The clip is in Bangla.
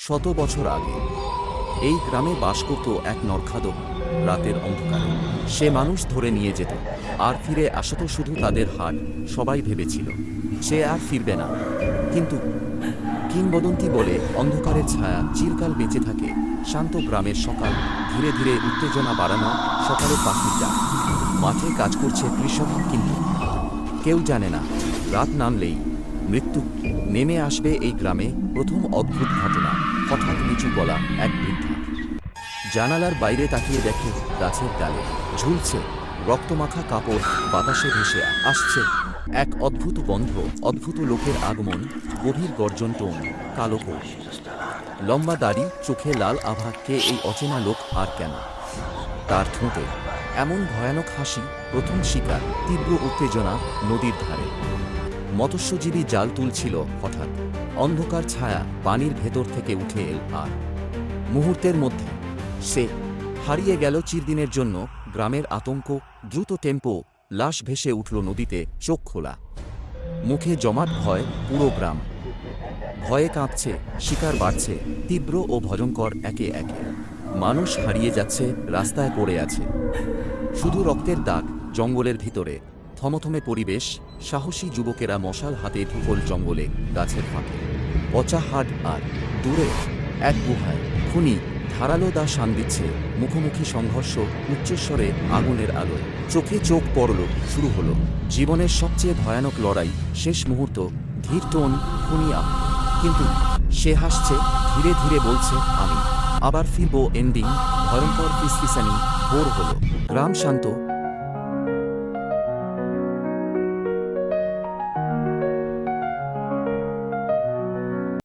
শত বছর আগে এই গ্রামে বাস করত এক নরখাদক। রাতের অন্ধকারে সে মানুষ ধরে নিয়ে যেত, আর ফিরে আসত শুধু তাদের হাট। সবাই ভেবেছিল সে আর ফিরবে না, কিন্তু কিংবদন্তি বলে অন্ধকারের ছায়া চিরকাল বেঁচে থাকে। শান্ত গ্রামের সকাল, ধীরে ধীরে উত্তেজনা বাড়ানো। সকালে পাখির ডাক, মাঠে কাজ করছে কৃষক, কিন্তু কেউ জানে না রাত নামলেই মৃত্যু নেমে আসবে এই গ্রামে। প্রথম অদ্ভুত ঘটনা। হঠাৎ নিচু গলা এক বৃদ্ধা জানালার বাইরে তাকিয়ে দেখে গাছের ডালে ঝুলছে রক্তমাখা কাপড়, বাতাসে ভেসে আসছে এক অদ্ভুত গন্ধ। অদ্ভুত লোকের আগমন, গভীর গর্জন টোন, কালো কোট, লম্বা দাড়ি, চোখে লাল আভা। কে এই অচেনা লোক, আর কেন তার ঠোঁটে এমন ভয়ানক হাসি? প্রথম শিকার, তীব্র উত্তেজনা। নদীর ধারে মৎস্যজীবী জাল তুলছিল। হঠাৎ অন্ধকার ছায়া পানির ভেতর থেকে উঠে এল, আর মুহূর্তের মধ্যে সে হারিয়ে গেল চিরদিনের জন্য। গ্রামের আতঙ্ক, দ্রুত টেম্পো, লাশ ভেসে উঠল নদীতে। চোখ খোলা, মুখে জমাট ভয়। পুরো গ্রাম ভয়ে কাঁপছে। শিকার বাড়ছে, তীব্র ও ভয়ঙ্কর। একে একে মানুষ হারিয়ে যাচ্ছে, রাস্তায় পড়ে আছে শুধু রক্তের দাগ। জঙ্গলের ভিতরে থমথমে পরিবেশ, সাহসী যুবকেরা মশাল হাতে ধুকল জঙ্গলে, গাছের ফাঁকে পচা হাড়। আর দূরে এক গুহায় খুনি ধারালো দা শান দিচ্ছে। মুখোমুখি সংঘর্ষ, উচ্চস্বরে, আগুনের আলোয়। চোখে চোখ পড়ল। শুরু হলো জীবনের সবচেয়ে ভয়ানক লড়াই। শেষ মুহূর্ত, ধীর টোন, খুনি কিন্তু সে হাসছে, ধীরে ধীরে বলছে, আমি আবার ফিরব। এন্ডিং ভয়ঙ্কর, ফিসফিসানি। ভোর হলো, গ্রাম শান্ত,